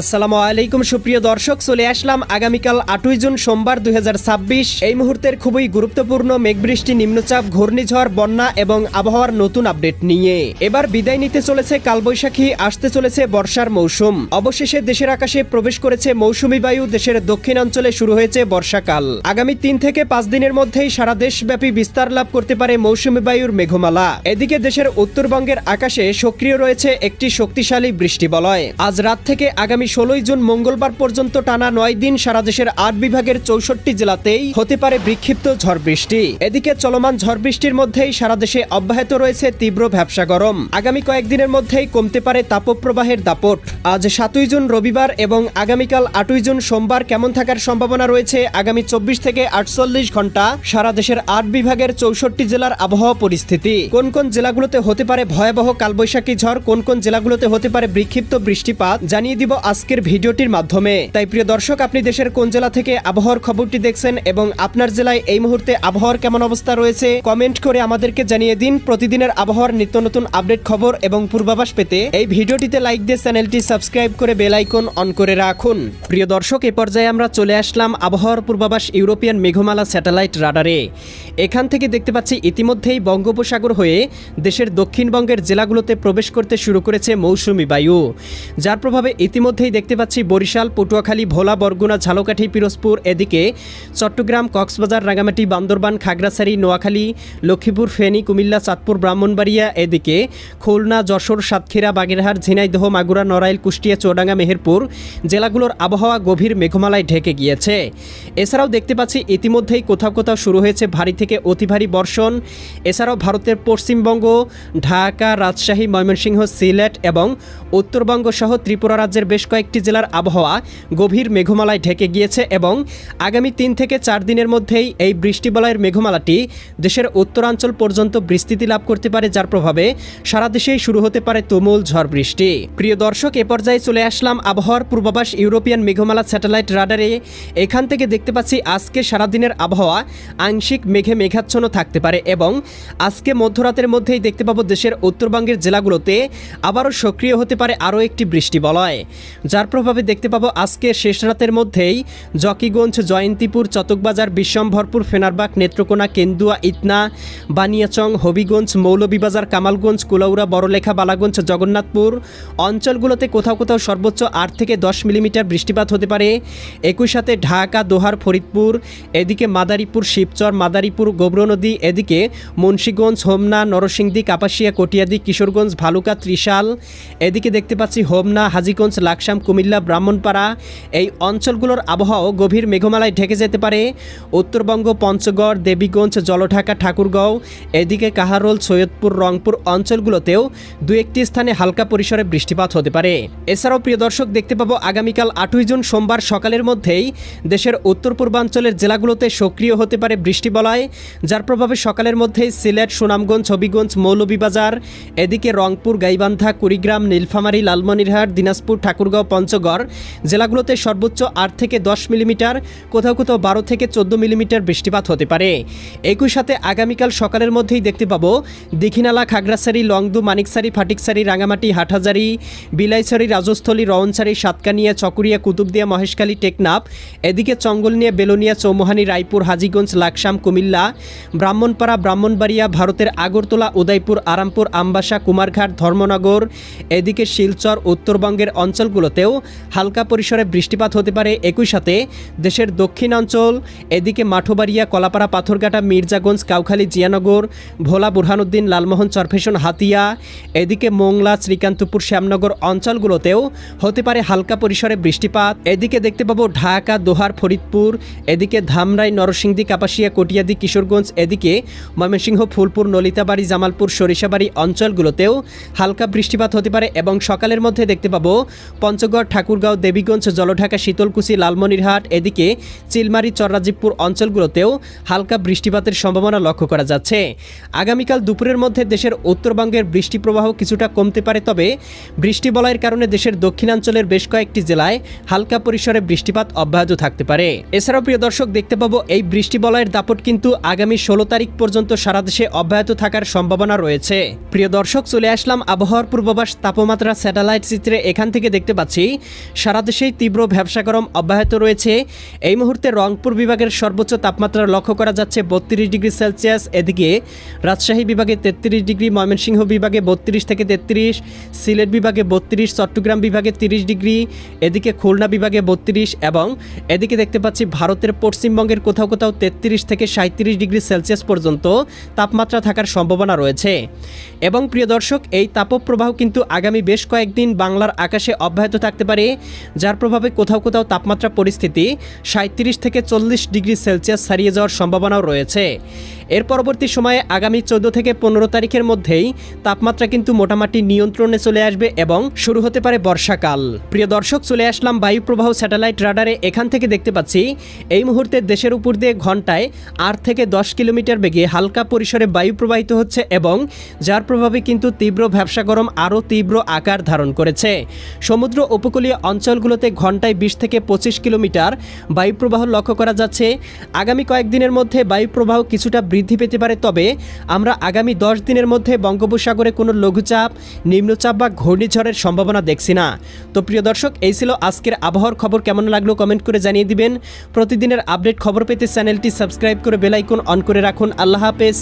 আসসালামু আলাইকুম সুপ্রিয় দর্শক, চলে আসলাম আগামীকাল 8ই জুন সোমবার 2026 এই মুহূর্তের খুবই গুরুত্বপূর্ণ মেঘবৃষ্টি, নিম্নচাপ, ঘূর্ণিঝড়, বন্যা এবং আবহাওয়ার নতুন আপডেট নিয়ে। এবার বিদায় নিতে চলেছে কালবৈশাখী, আসতে চলেছে বর্ষার মৌসুম। অবশেষে দেশের আকাশে প্রবেশ করেছে মৌসুমী বায়ু, দেশের দক্ষিণাঞ্চলে শুরু হয়েছে বর্ষাকাল। আগামী 3 থেকে 5 দিনের মধ্যেই সারা দেশব্যাপী বিস্তার লাভ করতে পারে মৌসুমী বায়ুর মেঘমালা। এদিকে দেশের উত্তরবঙ্গের আকাশে সক্রিয় রয়েছে একটি শক্তিশালী বৃষ্টিবলয়। আজ রাত থেকে আগামী 16ই জুন মঙ্গলবার পর্যন্ত টানা 9 দিন সারা দেশের 8 বিভাগের 64 জেলাতেই হতে পারে বিক্ষিপ্ত ঝড় বৃষ্টি। এদিকে চলমান ঝড় বৃষ্টির মধ্যেই সারা দেশে অব্যাহত রয়েছে তীব্র ভ্যাপসা গরম। আগামী কয়েকদিনের মধ্যেই কমতে পারে তাপপ্রবাহের দাপট। আজ 7ই জুন রবিবার এবং আগামীকাল 8ই জুন সোমবার কেমন থাকার সম্ভাবনা রয়েছে আগামী 24 থেকে 48 ঘন্টা সারা দেশের 8 বিভাগের 64 জেলার আবহাওয়া পরিস্থিতি। কোন কোন জেলাগুলোতে হতে পারে ভয়াবহ কালবৈশাখী ঝড়, কোন কোন জেলাগুলোতে হতে পারে বিক্ষিপ্ত বৃষ্টিপাত জানিয়ে দিব আজকের ভিডিওটির মাধ্যমে। তাই প্রিয় দর্শক, আপনি দেশের কোন জেলা থেকে আবহাওয়ার খবরটি দেখছেন এবং আপনার জেলায় এই মুহূর্তে আবহাওয়ার কেমন অবস্থা রয়েছে কমেন্ট করে আমাদেরকে জানিয়ে দিন। প্রতিদিনের আবহাওয়ার নিত্য নতুন আপডেট খবর এবং পূর্বাভাস পেতে এই ভিডিওটিতে লাইক দিয়ে চ্যানেলটি সাবস্ক্রাইব করে বেল আইকন অন করে রাখুন। প্রিয় দর্শক, এ পর্যায়ে আমরা চলে আসলাম আবহাওয়ার পূর্বাভাস ইউরোপিয়ান মেঘমালা স্যাটেলাইট রাডারে। এখান থেকে দেখতে পাচ্ছি ইতিমধ্যেই বঙ্গোপসাগর হয়ে দেশের দক্ষিণবঙ্গের জেলাগুলোতে প্রবেশ করতে শুরু করেছে মৌসুমী বায়ু, যার প্রভাবে ইতিমধ্যেই দেখতে পাচ্ছি বরিশাল, পটুয়াখালী, ভোলা, বরগুনা, ঝালকাঠি, পিরোজপুর, এদিকে চট্টগ্রাম, কক্সবাজার, রাঙ্গামাটি, বান্দরবান, খাগড়াছড়ি, নোয়াখালী, লক্ষ্মীপুর, ফেনী, কুমিল্লা, চাঁদপুর, ব্রাহ্মণবাড়িয়া, এদিকে খুলনা, যশোর, সাতক্ষীরা, বাগেরহাট, ঝিনাইদহ, মাগুরা, নড়াইল, কুষ্টিয়া, চুয়াডাঙ্গা, মেহেরপুর জেলাগুলোর আবহাওয়া গভীর মেঘমালায় ঢেকে গিয়েছে। এছাড়াও দেখতে পাচ্ছি ইতিমধ্যেই কোথাও কোথাও শুরু হয়েছে ভারী থেকে অতি ভারী বর্ষণ। এছাড়াও ভারতের পশ্চিমবঙ্গ, ঢাকা, রাজশাহী, ময়মনসিংহ, সিলেট এবং উত্তরবঙ্গ সহ ত্রিপুরা রাজ্যের বেশ কয়েকটি জেলার আবহাওয়া গভীর মেঘমালায় ঢেকে গিয়েছে এবং আগামী 3 থেকে 4 দিনের মধ্যেই এই বৃষ্টিবলয়ের মেঘমালাটি দেশের উত্তরাঞ্চল পর্যন্ত বিস্তৃতি লাভ করতে পারে, যার প্রভাবে সারা দেশেই শুরু হতে পারে তুমুল ঝড় বৃষ্টি। প্রিয় দর্শক, এ পর্যায়ে চলে আসলাম আবহাওয়ার পূর্বাভাস ইউরোপিয়ান মেঘমালা স্যাটেলাইট রাডারে। এখান থেকে দেখতে পাচ্ছি আজকে সারাদিনের আবহাওয়া আংশিক মেঘে মেঘাচ্ছন্ন থাকতে পারে এবং আজকে মধ্যরাতের মধ্যেই দেখতে পাবো দেশের উত্তরবঙ্গের জেলাগুলোতে আবারও সক্রিয় হতে পারে আরও একটি বৃষ্টিবলয়, যার প্রভাবে দেখতে পাবো আজকে শেষ রাতের মধ্যেই জকিগঞ্জ, জয়ন্তীপুর, চতকবাজার, বিশ্বম্ভরপুর, ফেনারবাগ, নেত্রকোনা, কেন্দুয়া, ইতনা, বানিয়াচং, হবিগঞ্জ, মৌলভীবাজার, কামালগঞ্জ, কুলাউড়া, বড়লেখা, বালাগঞ্জ, জগন্নাথপুর অঞ্চলগুলোতে কোথাও কোথাও সর্বোচ্চ 8 থেকে 10 মিলিমিটার বৃষ্টিপাত হতে পারে। একই সাথে ঢাকা, দোহার, ফরিদপুর, এদিকে মাদারীপুর, শিবচর, মাদারীপুর, গোবরনদী, এদিকে মুন্সীগঞ্জ, হোমনা, নরসিংদী, কাপাসিয়া, কটিয়াদি, কিশোরগঞ্জ, ভালুকা, ত্রিশাল, এদিকে দেখতে পাচ্ছি হোমনা, হাজীগঞ্জ, লাকসাম, কুমিল্লা, ব্রাহ্মণপাড়া এই অঞ্চলগুলোর আবহাওয়া গভীর মেঘমালায় ঢেকে যেতে পারে। উত্তরবঙ্গ, পঞ্চগড়, দেবীগঞ্জ, জলঢাকা, ঠাকুরগাঁও, এদিকে কাহারোল, সৈয়দপুর, রংপুর অঞ্চলগুলোতেও 2-1টি স্থানে হালকা পরিসরে বৃষ্টিপাত হতে পারে। এছাড়াও প্রিয় দর্শক, দেখতে পাবো আগামীকাল 8ই জুন সোমবার সকালের মধ্যেই দেশের উত্তর পূর্বাঞ্চলের জেলাগুলোতে সক্রিয় হতে পারে বৃষ্টিবলয়, যার প্রভাবে সকালের মধ্যেই সিলেট, সুনামগঞ্জ, হবিগঞ্জ, মৌলভীবাজার, এদিকে রংপুর, গাইবান্ধা, কুড়িগ্রাম, নীলফামারী, লালমনিরহাট, দিনাজপুর, ঠাকুরগাঁও, পঞ্চগড় জেলাগুলোতে সর্বোচ্চ 8 থেকে 10 মিলিমিটার, কোথাও কোথাও 12 থেকে 14 মিলিমিটার বৃষ্টিপাত হতে পারে। একই সাথে আগামীকাল সকালের মধ্যেই দেখতে পাবো দীঘিনালা, খাগড়াছড়ি, লংদু, মানিকছড়ি, ফাটিকছড়ি, রাঙামাটি, হাটহাজারি, বিলাইছড়ি, রাজস্থলী, রওনছড়ি, সাতকানিয়া, চকুরিয়া, কুতুবদিয়া, মহেশখালী, টেকনাফ, এদিকে চঙ্গলনিয়া, বেলোনিয়া, চৌমোহানি, রায়পুর, হাজীগঞ্জ, লাকসাম, কুমিল্লা, ব্রাহ্মণপাড়া, ব্রাহ্মণবাড়িয়া, ভারতের আগরতলা, উদয়পুর, আরামপুর, আমবাসা, কুমারঘাট, ধর্মনগর, এদিকে শিলচর উত্তরবঙ্গের অঞ্চলগুলোতেও হালকা পরিসরে বৃষ্টিপাত হতে পারে। একই সাথে দেশের দক্ষিণাঞ্চল, এদিকে মাঠবাড়িয়া, কলাপাড়া, পাথরঘাটা, মির্জাগঞ্জ, কাউখালী, জিয়ানগর, ভোলা, বুরহানুদ্দিন, লালমোহন, চরফেশন, হাতিয়া, এদিকে মোংলা, শ্রীকান্তপুর, শ্যামনগর অঞ্চলগুলোতেও হতে পারে হালকা পরিসরে বৃষ্টিপাত। এদিকে দেখতে পাবো ঢাকা, দোহার, ফরিদপুর, এদিকে ধামরাই, নরসিংদী, কাপাসিয়া, কটিয়াদি, কিশোরগঞ্জ, এদিকে ময়মনসিংহ, ফুলপুর, নলিতাবাড়ি, জামালপুর, সরিষাবাড়ি অঞ্চলগুলোতেও হালকা বৃষ্টিপাত হতে পারে এবং সকালের মধ্যে দেখতে পাবো পঞ্চগড়, ঠাকুরগাঁও, দেবীগঞ্জ, জলঢাকা, শীতলকুচি, লালমনিরহাট, এদিকে চিলমারি, চররাজীবপুর অঞ্চলগুলোতেও হালকা বৃষ্টিপাতের সম্ভাবনা লক্ষ্য করা যাচ্ছে। আগামীকাল দুপুরের মধ্যে দেশের উত্তরবঙ্গের বৃষ্টি প্রবাহ কিছুটা কমতে পারে, তবে বৃষ্টি বলয়ের কারণে দেশের দক্ষিণাঞ্চলের বেশ কয়েকটি জেলায় হালকা পরিসরে বৃষ্টিপাত অব্যাহত থাকতে পারে। এছাড়াও প্রিয় দর্শক, দেখতে পাবো এই বৃষ্টি বলয়ের দাপট কিন্তু আগামী 16 তারিখ পর্যন্ত সারা দেশে অব্যাহত থাকার সম্ভাবনা রয়েছে। প্রিয় দর্শক, চলে আসলাম আবহাওয়ার পূর্বাভাস তাপমাত্রা স্যাটেলাইট চিত্রে। এখান থেকে দেখতে পাচ্ছি পাচ্ছি সারা দেশেই তীব্র ভ্যাপসা গরম অব্যাহত রয়েছে। এই মুহূর্তে রংপুর বিভাগের সর্বোচ্চ তাপমাত্রা লক্ষ্য করা যাচ্ছে 32 ডিগ্রি সেলসিয়াস। এদিকে রাজশাহী বিভাগে 33 ডিগ্রি, ময়মনসিংহ বিভাগে 32 থেকে 33, সিলেট বিভাগে 32, চট্টগ্রাম বিভাগে 30 ডিগ্রি, এদিকে খুলনা বিভাগে 32 এবং এদিকে দেখতে পাচ্ছি ভারতের পশ্চিমবঙ্গের কোথাও কোথাও 33 থেকে 37 ডিগ্রি সেলসিয়াস পর্যন্ত তাপমাত্রা থাকার সম্ভাবনা রয়েছে। এবং প্রিয় দর্শক, এই তাপপ্রবাহ কিন্তু আগামী বেশ কয়েকদিন বাংলার আকাশে অব্যাহত থাকতে পারে, যার প্রভাবে কোথাও কোথাও তাপমাত্রা পরিস্থিতি 37 থেকে 40 ডিগ্রি সেলসিয়াস ছাড়িয়ে যাওয়ার সম্ভাবনাও রয়েছে। এর পরবর্তী সময়ে আগামী 14 থেকে 15 তারিখের মধ্যেই তাপমাত্রা কিন্তু মোটামুটি নিয়ন্ত্রণে চলে আসবে এবং শুরু হতে পারে বর্ষাকাল। প্রিয় দর্শক, চলে আসলাম বায়ুপ্রবাহ স্যাটেলাইট রাডারে। এখান থেকে দেখতে পাচ্ছি এই মুহূর্তে দেশের উপর দিয়ে ঘন্টায় 8 থেকে 10 কিলোমিটার বেগে হালকা পরিসরে বায়ু প্রবাহিত হচ্ছে এবং যার প্রভাবে কিন্তু তীব্র ভ্যাপসা গরম আরও তীব্র আকার ধারণ করেছে। সমুদ্র উপকূলীয় অঞ্চলগুলোতে ঘন্টায় 20 থেকে 25 কিলোমিটার বায়ুপ্রবাহ লক্ষ্য করা যাচ্ছে। আগামী কয়েকদিনের মধ্যে বায়ুপ্রবাহ কিছুটা বৃদ্ধি পেতে পারে, তবে আমরা আগামী 10 দিনের মধ্যে বঙ্গোপসাগরে কোনো লঘুচাপ, নিম্নচাপ বা ঘূর্ণিঝড়ের সম্ভাবনা দেখছি না। তো প্রিয় দর্শক, এই ছিল আজকের আবহাওয়ার খবর। কেমন লাগলো কমেন্ট করে জানিয়ে দিবেন। প্রতিদিনের আপডেট খবর পেতে চ্যানেলটি সাবস্ক্রাইব করে বেল আইকন অন করে রাখুন। আল্লাহ হাফেজ।